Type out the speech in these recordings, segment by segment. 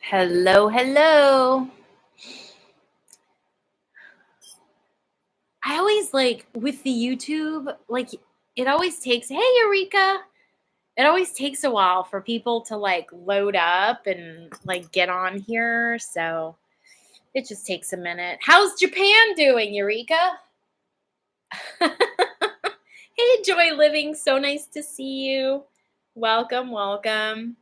Hello, hello. I always like with the YouTube, like it always takes, hey Eureka. It always takes a while for people to like load up and like get on here. So it just takes a minute. How's Japan doing, Eureka? Hey, Joy Living. So nice to see you. Welcome, welcome.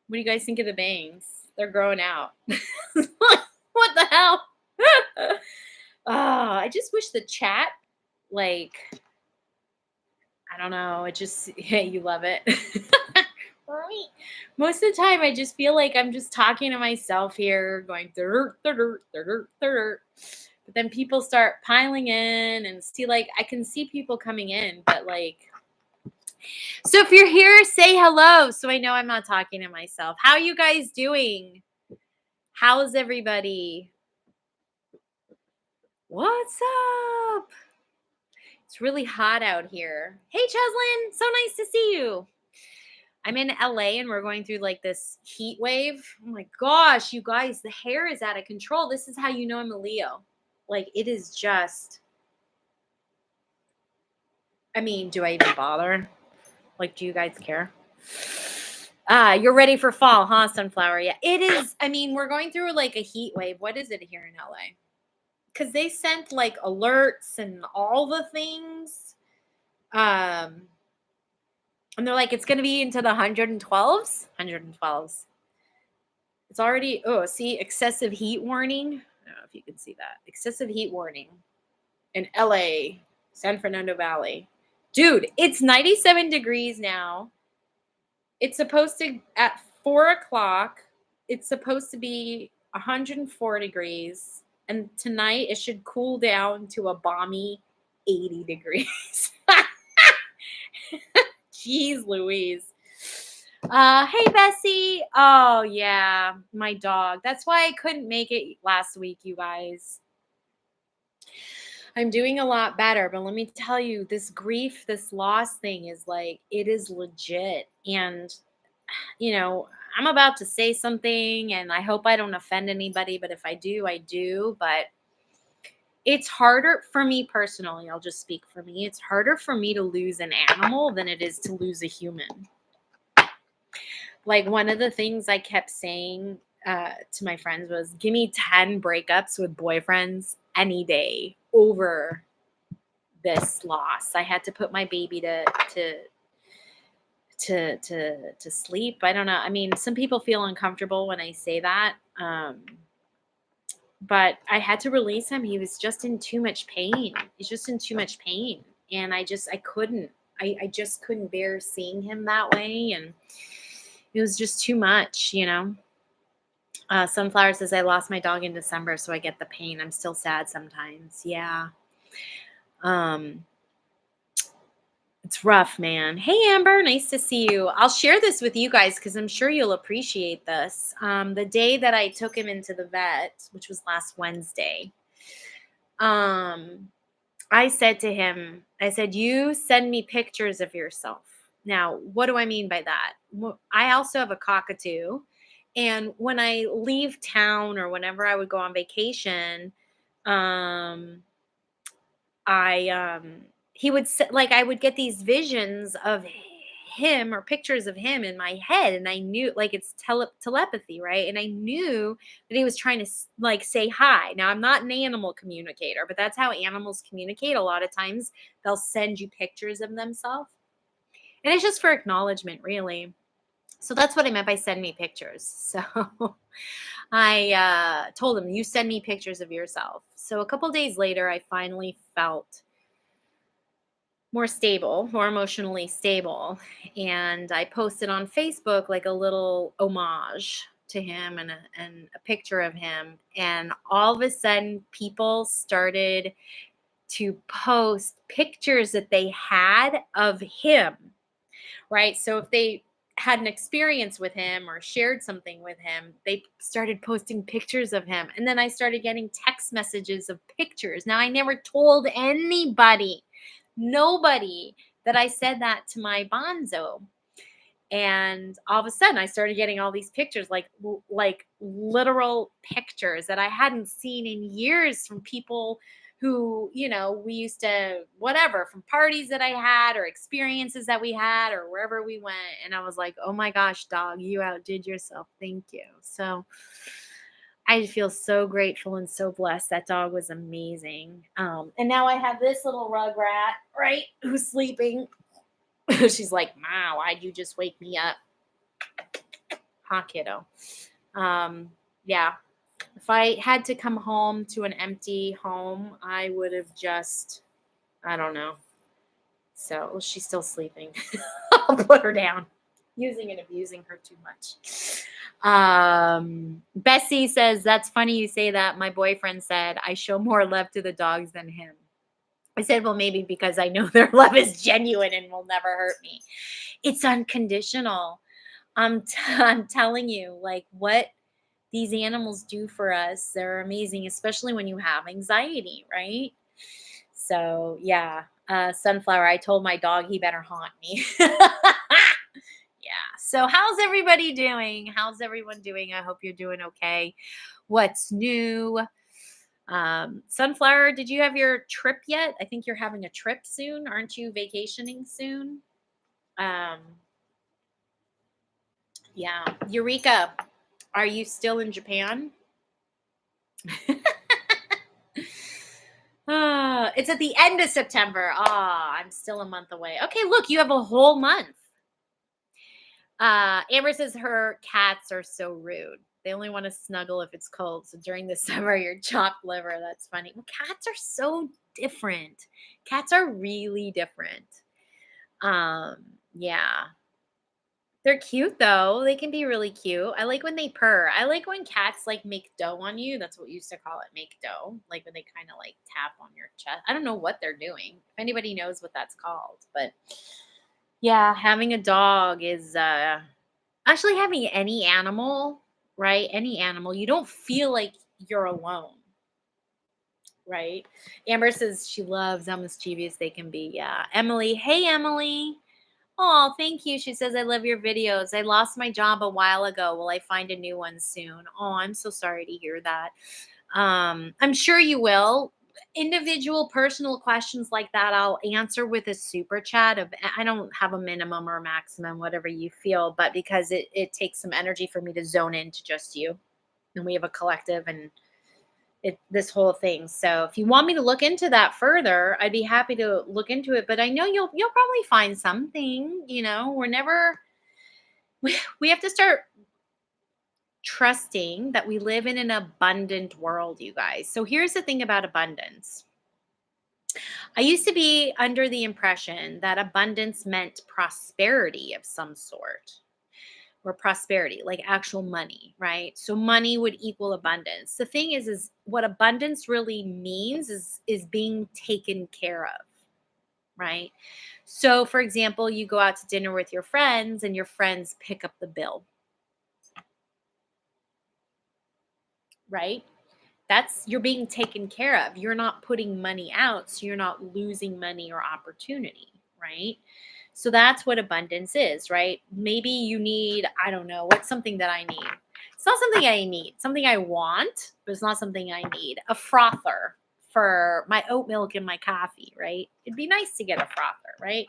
What do you guys think of the bangs? They're growing out. What the hell? I just wish the chat, like, I don't know, it just, yeah, you love it. Right. Most of the time, I just feel like I'm just talking to myself here, going, "Dur, dur, dur, dur, dur, dur." But then people start piling in and see, like, I can see people coming in, but like, so if you're here, say hello so I know I'm not talking to myself. How you guys doing? How's everybody? What's up? It's really hot out here. Hey, Cheslin, so nice to see you. I'm in LA and we're going through like this heat wave. Oh my gosh, you guys, the hair is out of control. This is how you know I'm a Leo. Like, it is just, I mean, do I even bother? Like, do you guys care? You're ready for fall, huh, Sunflower? Yeah, it is. I mean, we're going through like a heat wave. What is it here in LA? Because they sent like alerts and all the things. Um, And they're like, it's going to be into the 112s. 112s. It's already, oh, see, excessive heat warning. I don't know if you can see that. Excessive heat warning in LA, San Fernando Valley. Dude, it's 97 degrees now. It's supposed to, at 4 o'clock, it's supposed to be 104 degrees. And tonight it should cool down to a balmy 80 degrees. Jeez Louise. Hey Bessie. Oh yeah, my dog. That's why I couldn't make it last week, you guys. I'm doing a lot better, but let me tell you, this grief, this loss thing is like, it is legit. And I'm about to say something and I hope I don't offend anybody, but if I do, I do. But it's harder for me personally. I'll just speak for me. It's harder for me to lose an animal than it is to lose a human. Like, one of the things I kept saying to my friends was, give me 10 breakups with boyfriends any day over this loss. I had to put my baby to sleep. I don't know. I mean, some people feel uncomfortable when I say that. But I had to release him. He was just in too much pain. He's just in too much pain. And I couldn't. I just couldn't bear seeing him that way. And it was just too much, Sunflower says, I lost my dog in December, so I get the pain. I'm still sad sometimes. Yeah. It's rough, man. Hey, Amber, nice to see you. I'll share this with you guys because I'm sure you'll appreciate this. The day that I took him into the vet, which was last Wednesday, I said to him, you send me pictures of yourself. Now, what do I mean by that? I also have a cockatoo. And when I leave town or whenever I would go on vacation, he would like, I would get these visions of him or pictures of him in my head, and I knew, like, it's telepathy, right? And I knew that he was trying to like say hi. Now, I'm not an animal communicator, but that's how animals communicate. A lot of times they'll send you pictures of themselves, and it's just for acknowledgement, really. So that's what I meant by send me pictures. So I told him, you send me pictures of yourself. So a couple days later, I finally felt more stable, more emotionally stable. And I posted on Facebook like a little homage to him and a picture of him. And all of a sudden, people started to post pictures that they had of him, right? So if they had an experience with him or shared something with him, they started posting pictures of him. And then I started getting text messages of pictures. Now, I never told anybody, nobody, that I said that to my bonzo. And all of a sudden I started getting all these pictures, like literal pictures that I hadn't seen in years from people who, we used to, whatever, from parties that I had or experiences that we had or wherever we went. And I was like, oh my gosh, dog, you outdid yourself. Thank you. So I feel so grateful and so blessed. That dog was amazing. And now I have this little rug rat, right, who's sleeping. She's like, "Ma, why'd you just wake me up?" Huh, kiddo. Yeah. If I had to come home to an empty home, I would have just, I don't know. So, well, she's still sleeping. I'll put her down. Using and abusing her too much. Bessie says, that's funny you say that. My boyfriend said, I show more love to the dogs than him. I said, well, maybe because I know their love is genuine and will never hurt me. It's unconditional. I'm telling you, like what these animals do for us, they're amazing, especially when you have anxiety, right? So yeah, Sunflower, I told my dog he better haunt me. Yeah. So how's everybody doing? How's everyone doing? I hope you're doing okay. What's new? Sunflower, did you have your trip yet? I think you're having a trip soon. Aren't you vacationing soon? Yeah. Eureka, are you still in Japan? It's at the end of September. I'm still a month away. Okay, look, you have a whole month. Amber says her cats are so rude. They only want to snuggle if it's cold. So during the summer, you're chopped liver. That's funny. Well, cats are so different. Cats are really different. Yeah. They're cute though. They can be really cute. I like when they purr. I like when cats like make dough on you. That's what we used to call it, make dough. Like when they kind of like tap on your chest. I don't know what they're doing. If anybody knows what that's called, but yeah, having a dog is actually having any animal, right? Any animal, you don't feel like you're alone, right? Amber says she loves how mischievous they can be. Yeah. Emily, hey Emily. Oh, thank you. She says, I love your videos. I lost my job a while ago. Will I find a new one soon? Oh, I'm so sorry to hear that. I'm sure you will. Individual personal questions like that, I'll answer with a super chat. I don't have a minimum or a maximum, whatever you feel, but because it takes some energy for me to zone into just you. And we have a collective and this whole thing. So if you want me to look into that further, I'd be happy to look into it. But I know you'll probably find something. We have to start trusting that we live in an abundant world, you guys. So here's the thing about abundance. I used to be under the impression that abundance meant prosperity of some sort. Or prosperity, like actual money, right? So money would equal abundance. The thing is what abundance really means is being taken care of, right? So for example, you go out to dinner with your friends and your friends pick up the bill, right? You're being taken care of. You're not putting money out, so you're not losing money or opportunity, right? So that's what abundance is, right? Maybe you need, I don't know, what's something that I need? It's not something I need, something I want, but it's not something I need. A frother for my oat milk and my coffee, right? It'd be nice to get a frother, right?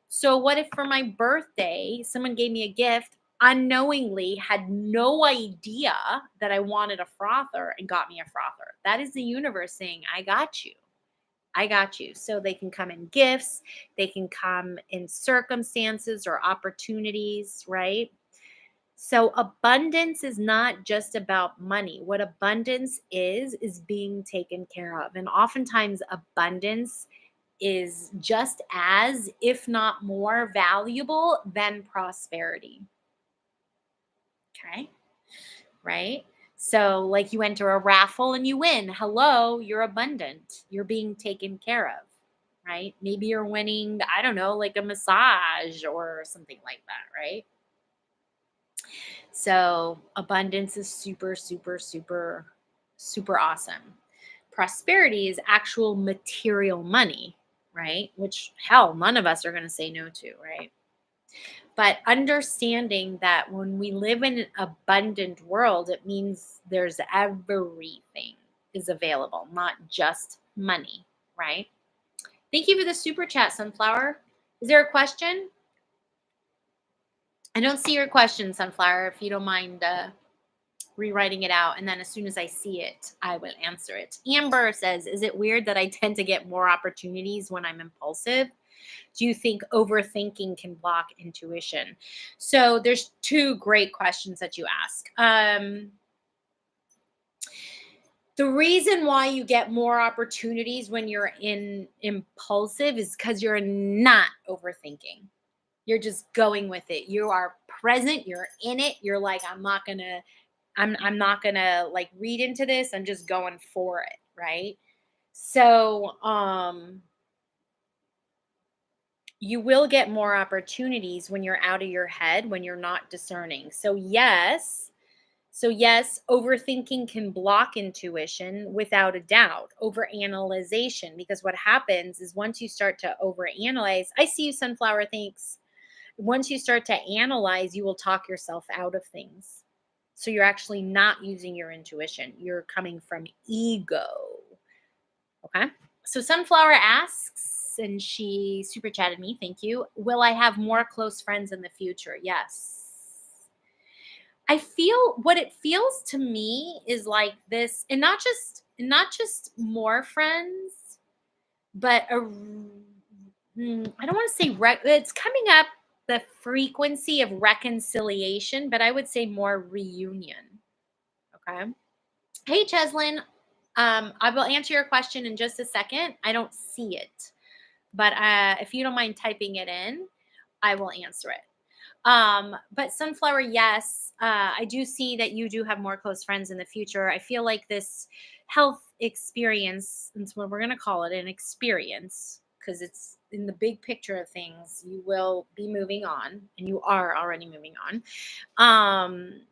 So what if for my birthday, someone gave me a gift, unknowingly had no idea that I wanted a frother and got me a frother? That is the universe saying, I got you. I got you. So they can come in gifts, they can come in circumstances or opportunities, right? So abundance is not just about money. What abundance is being taken care of. And oftentimes abundance is just as, if not more valuable than prosperity. Okay. Right. So like you enter a raffle and you win. Hello, you're abundant. You're being taken care of. Right. Maybe you're winning, I don't know, like a massage or something like that. Right. So abundance is super, super, super, super awesome. Prosperity is actual material money, right? Which hell, none of us are going to say no to, right? But understanding that when we live in an abundant world, it means there's everything is available, not just money, right? Thank you for the super chat, Sunflower. Is there a question? I don't see your question, Sunflower, if you don't mind rewriting it out. And then as soon as I see it, I will answer it. Amber says, is it weird that I tend to get more opportunities when I'm impulsive? Do you think overthinking can block intuition? So there's two great questions that you ask. The reason why you get more opportunities when you're in impulsive is because you're not overthinking. You're just going with it. You are present. You're in it. You're like, I'm not gonna like read into this. I'm just going for it, right? So you will get more opportunities when you're out of your head, when you're not discerning. So yes, overthinking can block intuition without a doubt. Overanalyzation, because what happens is once you start to overanalyze, I see you, Sunflower, thanks. Once you start to analyze, you will talk yourself out of things. So you're actually not using your intuition. You're coming from ego. Okay. So Sunflower asks, and she super chatted me, thank you. Will I have more close friends in the future? Yes. I feel what it feels to me is like this, and not just more friends, but I don't want to say it's coming up the frequency of reconciliation, but I would say more reunion. Okay. Hey, Cheslin. I will answer your question in just a second. I don't see it, but if you don't mind typing it in, I will answer it. But Sunflower, yes, I do see that you do have more close friends in the future. I feel like this health experience, that's what we're going to call it, an experience, because it's in the big picture of things, you will be moving on, and you are already moving on. Um,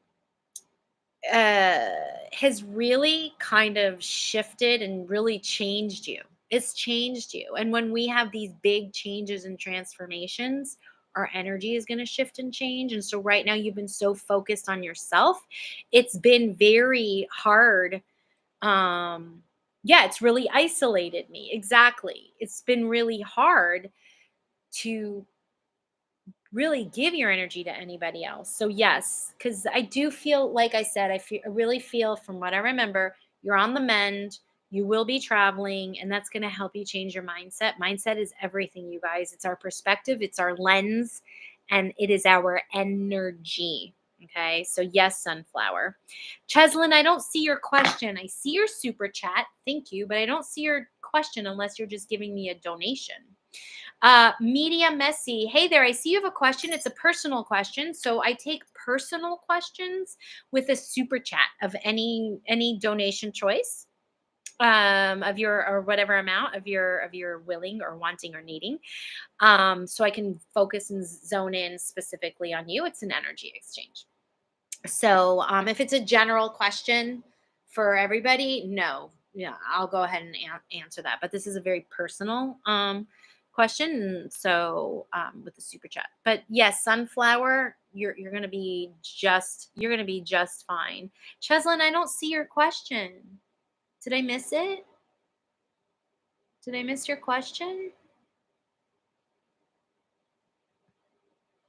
has really kind of shifted and really changed you. It's changed you. And when we have these big changes and transformations, our energy is going to shift and change. And so right now you've been so focused on yourself. It's been very hard. Yeah, it's really isolated me. Exactly. It's been really hard to really give your energy to anybody else. So yes, because I do feel, like I said, I really feel from what I remember, you're on the mend. You will be traveling, and that's going to help you change your mindset. Mindset is everything, you guys. It's our perspective, it's our lens, and it is our energy. Okay, so yes, Sunflower. Cheslin, I don't see your question. I see your super chat. Thank you, but I don't see your question unless you're just giving me a donation. Media Messy. Hey there, I see you have a question. It's a personal question. So I take personal questions with a super chat of any donation choice of your or whatever amount of your willing or wanting or needing. So I can focus and zone in specifically on you. It's an energy exchange. So if it's a general question for everybody, no, yeah, I'll go ahead and answer that. But this is a very personal question, and so with the super chat. But yes, Sunflower, you're gonna be just fine. Cheslin, I don't see your question. Did I miss it? Did I miss your question?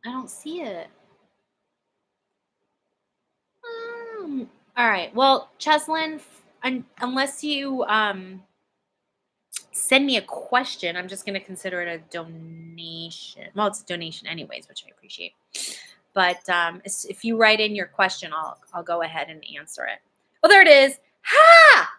I don't see it. All right. Well, Cheslin, unless you send me a question, I'm just going to consider it a donation. Well, it's a donation anyways, which I appreciate. But if you write in your question, I'll go ahead and answer it. Oh, there it is. Ha!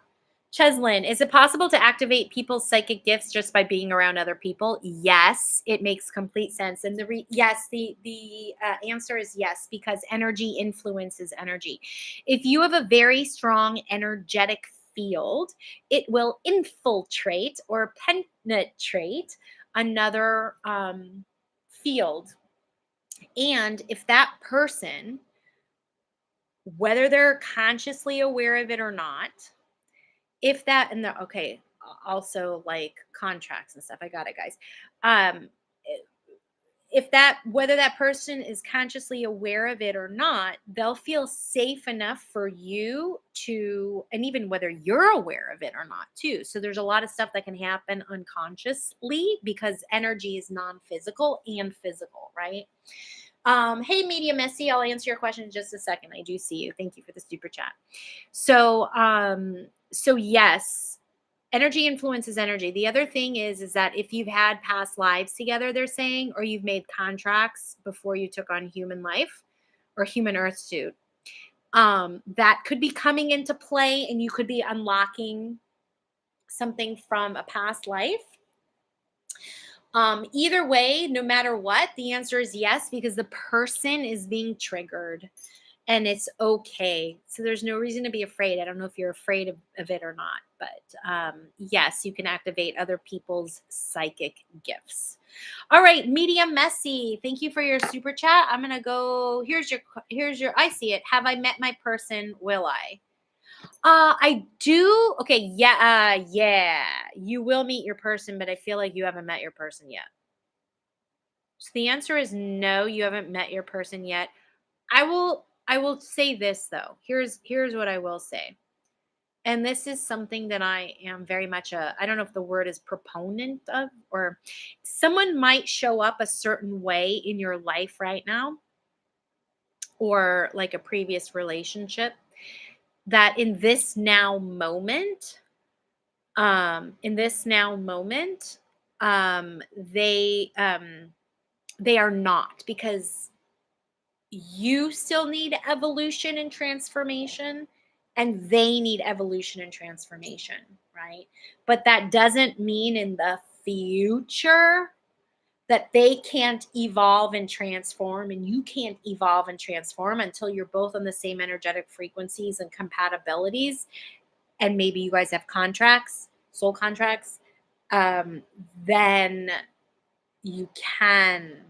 Cheslin, is it possible to activate people's psychic gifts just by being around other people? Yes, it makes complete sense. And the answer is yes, because energy influences energy. If you have a very strong energetic field, it will infiltrate or penetrate another field. And if that person, whether they're consciously aware of it or not, if that and the okay, also like contracts and stuff. I got it, guys. Um, whether that person is consciously aware of it or not, they'll feel safe enough for you to, and even whether you're aware of it or not too. So there's a lot of stuff that can happen unconsciously because energy is non-physical and physical, right? Hey, Media Messy, I'll answer your question in just a second. I do see you. Thank you for the super chat. So yes, energy influences energy. The other thing is that if you've had past lives together, they're saying, or you've made contracts before you took on human life or human earth suit, that could be coming into play, and you could be unlocking something from a past life. Either way, no matter what, the answer is yes, because the person is being triggered. And it's okay. So there's no reason to be afraid. I don't know if you're afraid of it or not, but yes, you can activate other people's psychic gifts. All right, Media Messy, thank you for your super chat. I'm gonna go. Here's your. I see it. Have I met my person? Will I? I do. Okay, yeah, yeah. You will meet your person, but I feel like you haven't met your person yet. So the answer is no. You haven't met your person yet. I will say this though. Here's what I will say. And this is something that I am very much I don't know if the word is proponent of, or someone might show up a certain way in your life right now, or like a previous relationship, that in this now moment, they are not, because you still need evolution and transformation, and they need evolution and transformation, right? But that doesn't mean in the future that they can't evolve and transform, and you can't evolve and transform until you're both on the same energetic frequencies and compatibilities, and maybe you guys have contracts, soul contracts. Then you can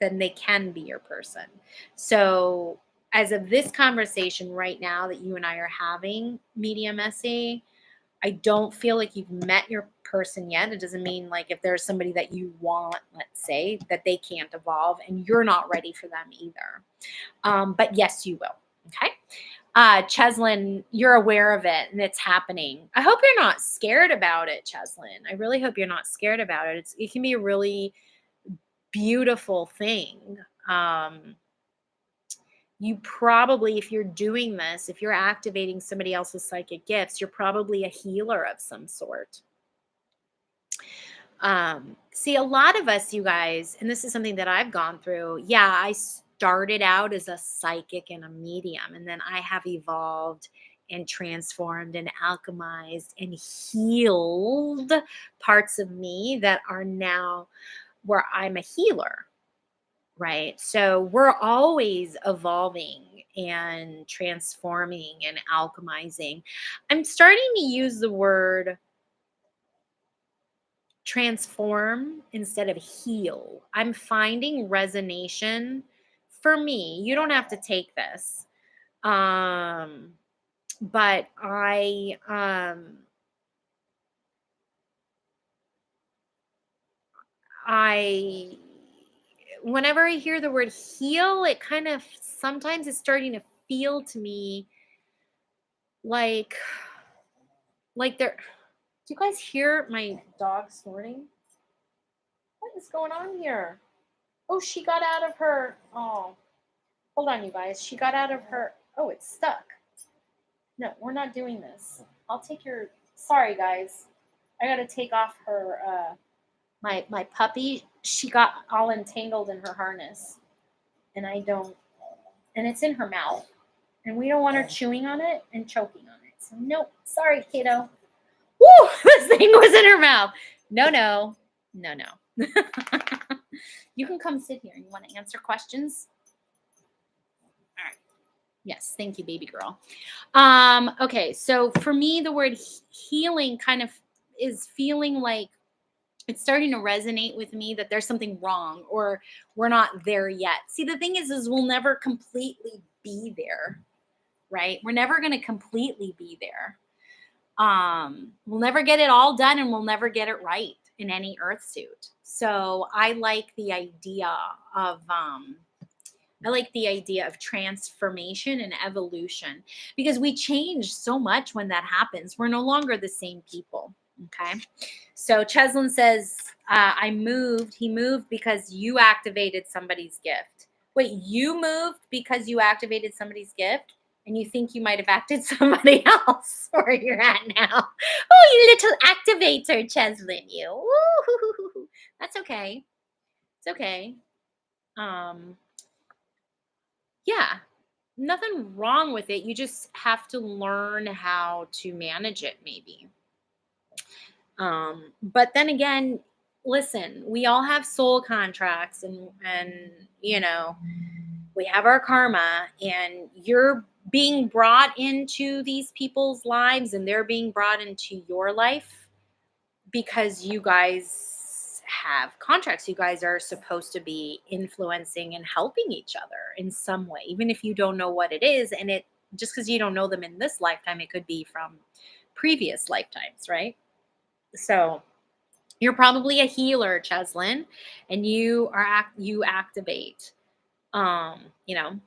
then they can be your person. So as of this conversation right now that you and I are having, Media Messy, I don't feel like you've met your person yet. It doesn't mean like if there's somebody that you want, let's say, that they can't evolve and you're not ready for them either. But yes, you will. Okay. Cheslin, you're aware of it and it's happening. I hope you're not scared about it, Cheslin. I really hope you're not scared about it. It can be a really beautiful thing. You probably, if you're doing this, if you're activating somebody else's psychic gifts, you're probably a healer of some sort. See, a lot of us, you guys, and this is something that I've gone through. Yeah, I started out as a psychic and a medium, and then I have evolved and transformed and alchemized and healed parts of me that are now where I'm a healer. Right. So we're always evolving and transforming and alchemizing. I'm starting to use the word transform instead of heal. I'm finding resonation for me. You don't have to take this. But I whenever I hear the word heal, it kind of sometimes is starting to feel to me like there. Do you guys hear my dog snorting? What is going on here? Oh, she got out of her. Oh, hold on, you guys. She got out of her. Oh, it's stuck. No, we're not doing this. I'll take your. Sorry, guys. I got to take off her. My puppy. She got all entangled in her harness, and I don't. And it's in her mouth, and we don't want her chewing on it and choking on it. So nope. Sorry, kiddo. Woo! This thing was in her mouth. No. You can come sit here. You want to answer questions? All right. Yes, thank you, baby girl. Okay, so for me, the word healing kind of is feeling like it's starting to resonate with me that there's something wrong or we're not there yet. See, the thing is we'll never completely be there, right? We're never going to completely be there. We'll never get it all done and we'll never get it right. in any earth suit. So I like the idea of transformation and evolution, because we change so much when that happens. We're no longer the same people. Okay. So Cheslin says, he moved because you activated somebody's gift. Wait, you moved because you activated somebody's gift? And you think you might have acted somebody else where you're at now. Oh, you little activator, Cheslin, you. Ooh, that's okay. It's okay. Yeah, nothing wrong with it. You just have to learn how to manage it, maybe. But then again, listen, we all have soul contracts, and we have our karma, and you're being brought into these people's lives and they're being brought into your life because you guys have contracts. You guys are supposed to be influencing and helping each other in some way, even if you don't know what it is. And it just because you don't know them in this lifetime, it could be from previous lifetimes, right? So you're probably a healer, Cheslin, and you activate. You know,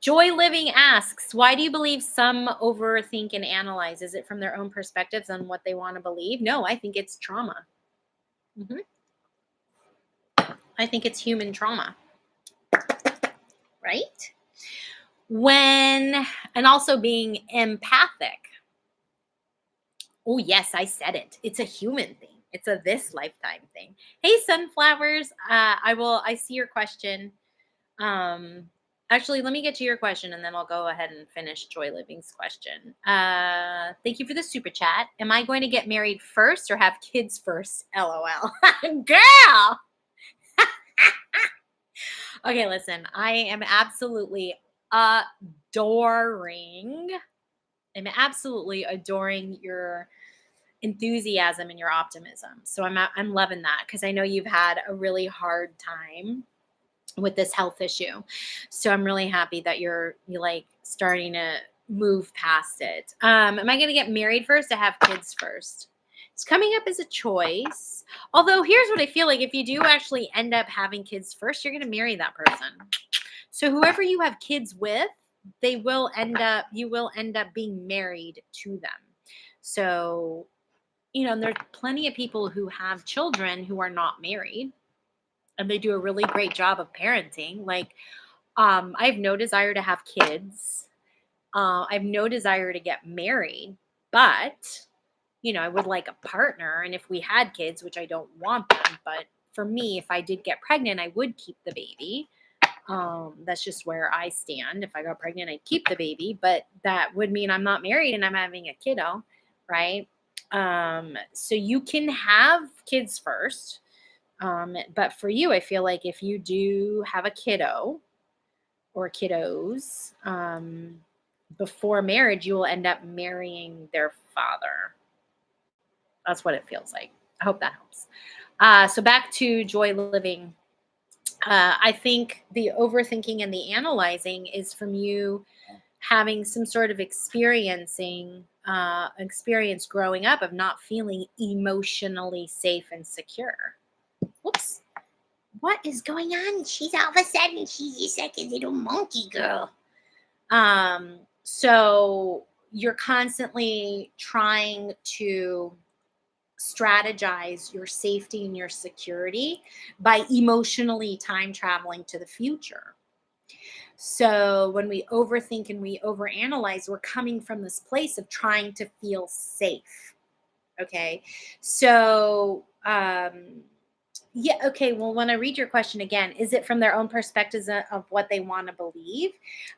Joy Living asks, why do you believe some overthink and analyze? Is it from their own perspectives on what they want to believe? No, I think it's trauma. Mhm. I think it's human trauma, right? And also being empathic. Oh, yes, I said it. It's a human thing. It's a this lifetime thing. Hey, sunflowers. I see your question. Actually, let me get to your question and then I'll go ahead and finish Joy Living's question. Thank you for the super chat. Am I going to get married first or have kids first? LOL. Girl. Okay, listen, I am absolutely adoring. I'm absolutely adoring your enthusiasm and your optimism. So I'm loving that, because I know you've had a really hard time with this health issue. So I'm really happy that you like starting to move past it. Am I going to get married first or have kids first? It's coming up as a choice. Although here's what I feel like: if you do actually end up having kids first, you're going to marry that person. So whoever you have kids with, you will end up being married to them. So, and there's plenty of people who have children who are not married, and they do a really great job of parenting. Like, I have no desire to have kids. I have no desire to get married, but, I would like a partner. And if we had kids, which I don't want them, but for me, if I did get pregnant, I would keep the baby. That's just where I stand. If I got pregnant, I'd keep the baby, but that would mean I'm not married and I'm having a kiddo, right? So you can have kids first. But for you, I feel like if you do have a kiddo or kiddos, before marriage, you will end up marrying their father. That's what it feels like. I hope that helps. So back to Joy Living. I think the overthinking and the analyzing is from you having some sort of experience growing up of not feeling emotionally safe and secure. Whoops. What is going on? She's all of a sudden, she's just like a little monkey girl. So you're constantly trying to strategize your safety and your security by emotionally time traveling to the future. So when we overthink and we overanalyze, we're coming from this place of trying to feel safe. Okay. So, yeah. Okay. Well, when I read your question again, is it from their own perspectives of what they want to believe?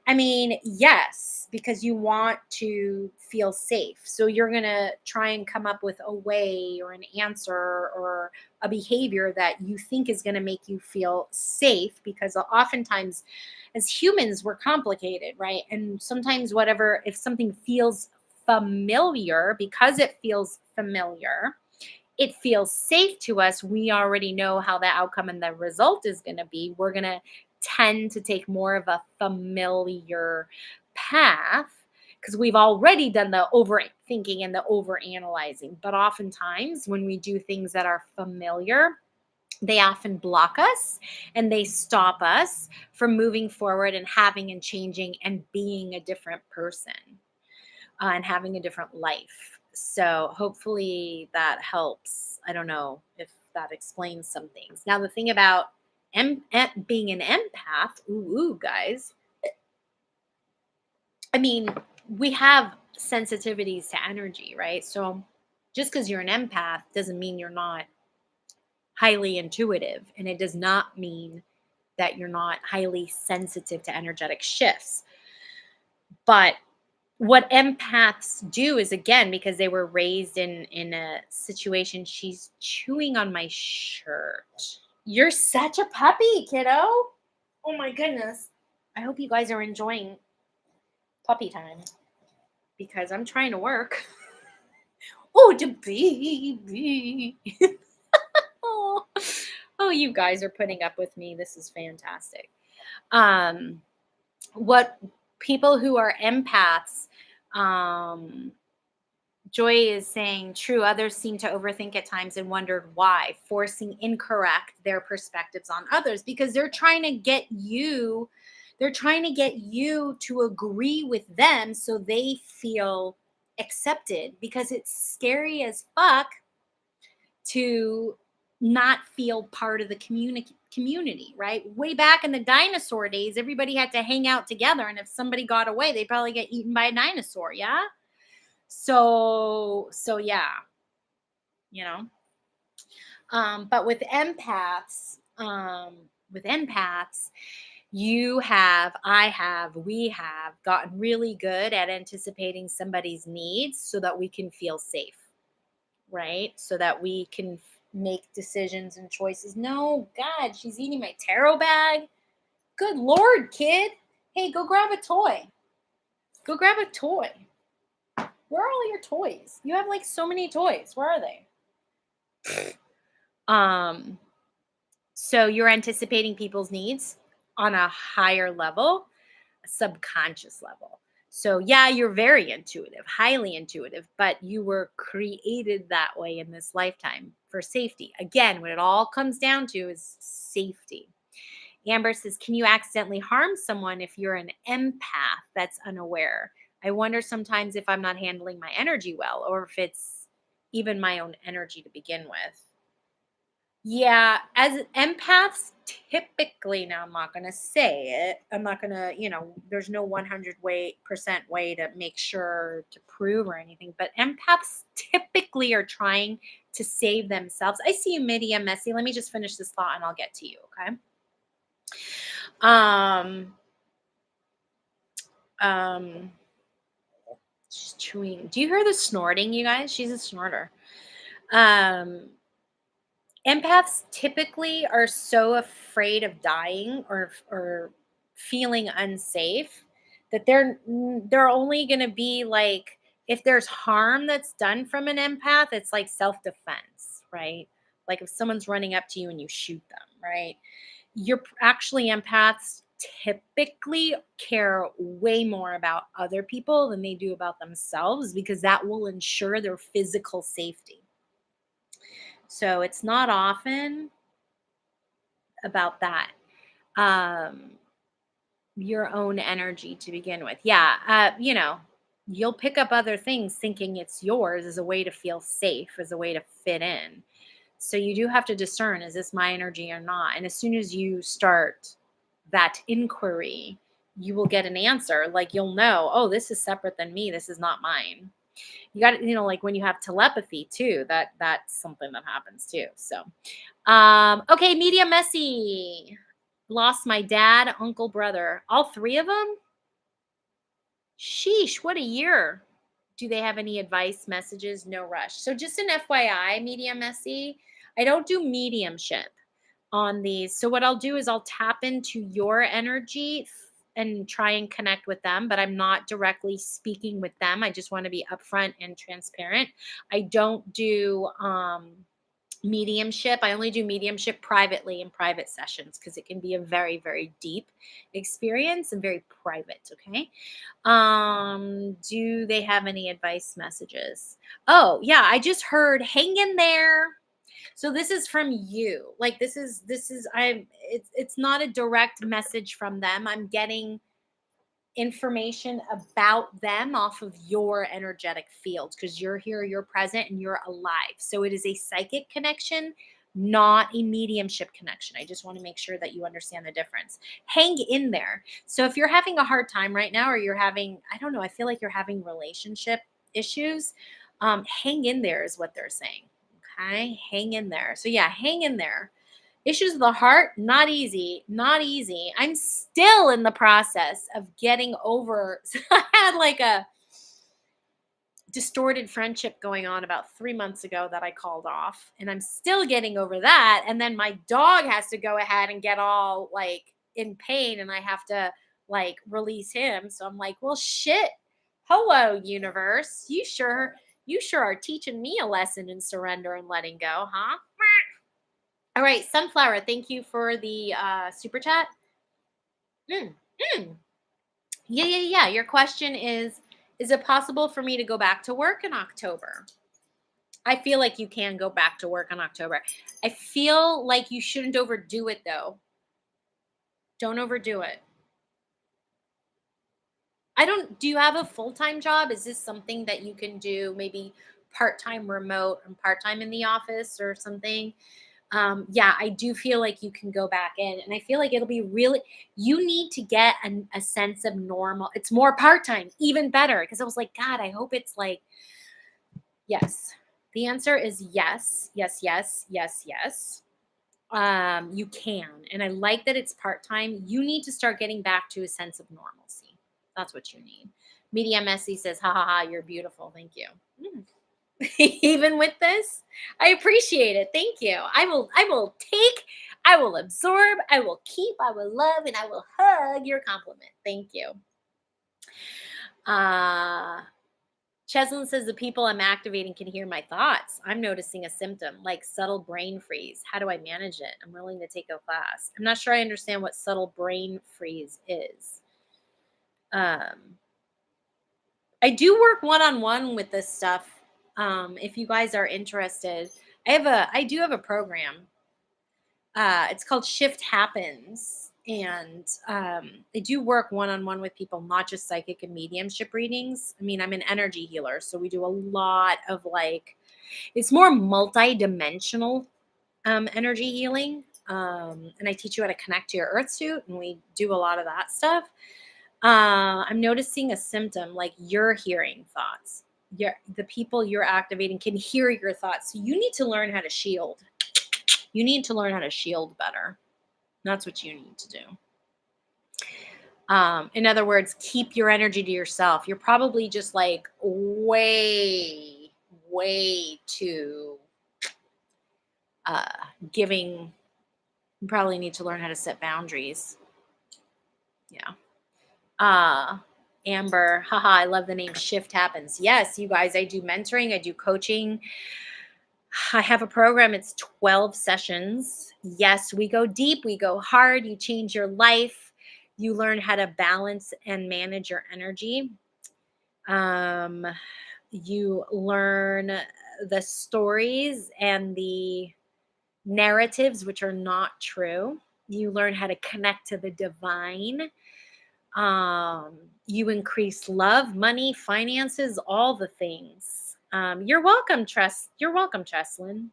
I mean, yes, because you want to feel safe. So you're going to try and come up with a way or an answer or a behavior that you think is going to make you feel safe, because oftentimes as humans, we're complicated, right? And sometimes if something feels familiar, because it feels familiar, it feels safe to us, we already know how the outcome and the result is going to be. We're going to tend to take more of a familiar path because we've already done the overthinking and the overanalyzing. But oftentimes, when we do things that are familiar, they often block us and they stop us from moving forward and having and changing and being a different person and having a different life. So hopefully that helps. I don't know if that explains some things. Now, the thing about being an empath, guys, I mean, we have sensitivities to energy, right? So just because you're an empath doesn't mean you're not highly intuitive. And it does not mean that you're not highly sensitive to energetic shifts. But what empaths do is, again, because they were raised in a situation, she's chewing on my shirt. You're such a puppy, kiddo. Oh my goodness. I hope you guys are enjoying puppy time because I'm trying to work. Oh, the baby. Oh, you guys are putting up with me. This is fantastic. What people who are empaths, Joy is saying, true, others seem to overthink at times and wondered why, forcing incorrect their perspectives on others because they're trying to get you to agree with them so they feel accepted, because it's scary as fuck to not feel part of the community, right? Way back in the dinosaur days, everybody had to hang out together, and if somebody got away, they'd probably get eaten by a dinosaur, yeah? So yeah, you know. But with empaths, we have gotten really good at anticipating somebody's needs so that we can feel safe, right? So that we can make decisions and choices. No, God, she's eating my tarot bag. Good Lord, kid. Hey, go grab a toy. Go grab a toy. Where are all your toys? You have like so many toys. Where are they? So you're anticipating people's needs on a higher level, a subconscious level. So yeah, you're very intuitive, highly intuitive, but you were created that way in this lifetime for safety. Again, what it all comes down to is safety. Amber says, can you accidentally harm someone if you're an empath that's unaware? I wonder sometimes if I'm not handling my energy well, or if it's even my own energy to begin with. Yeah, as empaths, typically, now I'm not going to say it. I'm not going to, there's no 100% way to make sure to prove or anything, but empaths typically are trying to save themselves. I see you, Midia Messy. Let me just finish this thought and I'll get to you, okay? She's chewing. Do you hear the snorting, you guys? She's a snorter. Empaths typically are so afraid of dying or feeling unsafe that they're only going to be like, if there's harm that's done from an empath, it's like self-defense, right? Like if someone's running up to you and you shoot them, right? You're actually, empaths typically care way more about other people than they do about themselves, because that will ensure their physical safety. So it's not often about that. Your own energy to begin with. Yeah. You'll pick up other things thinking it's yours as a way to feel safe, as a way to fit in. So you do have to discern, is this my energy or not? And as soon as you start that inquiry, you will get an answer. Like you'll know, oh, this is separate than me. This is not mine. You got to, like when you have telepathy too, that's something that happens too. So, okay. Media Messy. Lost my dad, uncle, brother. All three of them? Sheesh, what a year. Do they have any advice, messages? No rush. So just an FYI, Media Messy, I don't do mediumship on these. So what I'll do is I'll tap into your energy and try and connect with them, but I'm not directly speaking with them. I just want to be upfront and transparent. I don't do mediumship. I only do mediumship privately in private sessions because it can be a very, very deep experience and very private. Okay. Do they have any advice messages? Oh, yeah, I just heard hang in there. So this is from you. Like this is it's not a direct message from them. I'm getting information about them off of your energetic field because you're here, you're present, and you're alive. So it is a psychic connection, not a mediumship connection. I just want to make sure that you understand the difference. Hang in there. So if you're having a hard time right now, or you're having, I don't know, I feel like you're having relationship issues, hang in there is what they're saying. Okay, hang in there. So yeah, hang in there. Issues of the heart, not easy, not easy. I'm still in the process of getting over. I had like a distorted friendship going on about 3 months ago that I called off, and I'm still getting over that. And then my dog has to go ahead and get all like in pain, and I have to like release him. So I'm like, well, shit. Hello, universe. You sure are teaching me a lesson in surrender and letting go, huh? All right, Sunflower, thank you for the super chat. Mm, mm. Yeah. Your question is it possible for me to go back to work in October? I feel like you can go back to work in October. I feel like you shouldn't overdo it, though. Don't overdo it. Do you have a full-time job? Is this something that you can do maybe part-time remote and part-time in the office or something? Yeah, I do feel like you can go back in, and I feel like it'll be really, you need to get a sense of normal. It's more part-time, even better. Cause I was like, God, I hope it's like, yes. The answer is yes, yes, yes, yes, yes. You can. And I like that it's part-time. You need to start getting back to a sense of normalcy. That's what you need. Media Messy says, ha ha ha, you're beautiful. Thank you. Mm. Even with this, I appreciate it. Thank you. I will take, I will absorb, I will keep, I will love, and I will hug your compliment. Thank you. Cheslin says the people I'm activating can hear my thoughts. I'm noticing a symptom like subtle brain freeze. How do I manage it? I'm willing to take a class. I'm not sure I understand what subtle brain freeze is. I do work one-on-one with this stuff. If you guys are interested, I do have a program. It's called Shift Happens, and I do work one-on-one with people, not just psychic and mediumship readings. I mean, I'm an energy healer, so we do a lot of like, it's more multi-dimensional energy healing. And I teach you how to connect to your earth suit, and we do a lot of that stuff. I'm noticing a symptom like you're hearing thoughts. The people you're activating can hear your thoughts. So you need to learn how to shield. You need to learn how to shield better. That's what you need to do. In other words, keep your energy to yourself. You're probably just like way, way too giving. You probably need to learn how to set boundaries. Yeah. Amber, haha, I love the name Shift Happens. Yes, you guys, I do mentoring, I do coaching. I have a program, it's 12 sessions. Yes, we go deep, we go hard, you change your life, you learn how to balance and manage your energy. You learn the stories and the narratives which are not true. You learn how to connect to the divine. You increase love, money, finances, all the things. You're welcome, You're welcome, Cheslin.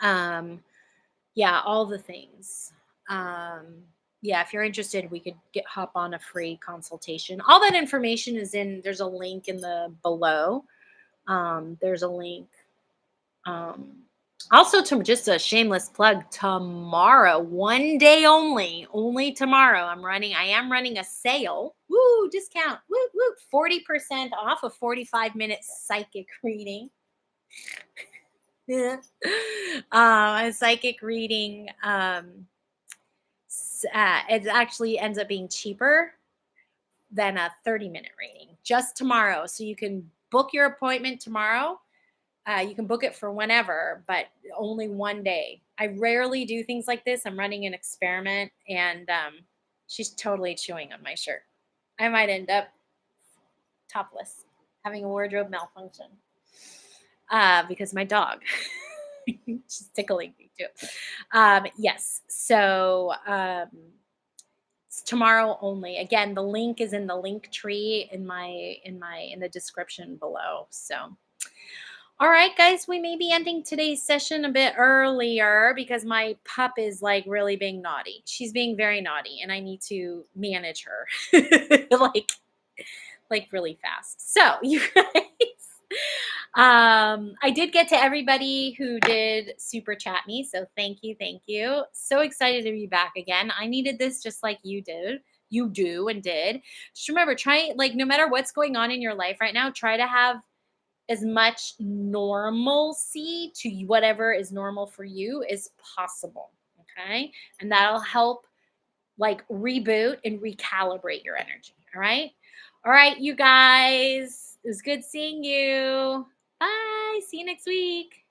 Yeah, all the things. Yeah, if you're interested, we could hop on a free consultation. All that information is there's a link in the below. There's a link. Also, to just a shameless plug, tomorrow, one day only tomorrow, I am running a sale. Woo, discount. Woo, woo, 40% off a 45-minute psychic reading. Yeah. A psychic reading. It actually ends up being cheaper than a 30-minute reading just tomorrow. So you can book your appointment tomorrow. You can book it for whenever, but only one day. I rarely do things like this. I'm running an experiment, and she's totally chewing on my shirt. I might end up topless, having a wardrobe malfunction because my dog, she's tickling me too. Yes. So it's tomorrow only. Again, the link is in the link tree in the description below. So all right, guys, we may be ending today's session a bit earlier because my pup is like really being naughty. She's being very naughty, and I need to manage her like really fast. So, you guys, I did get to everybody who did super chat me. So thank you. Thank you. So excited to be back again. I needed this just like you did. You do and did. Just remember, try like no matter what's going on in your life right now, try to have as much normalcy to whatever is normal for you as possible. Okay. And that'll help like reboot and recalibrate your energy. All right. All right, you guys. It was good seeing you. Bye. See you next week.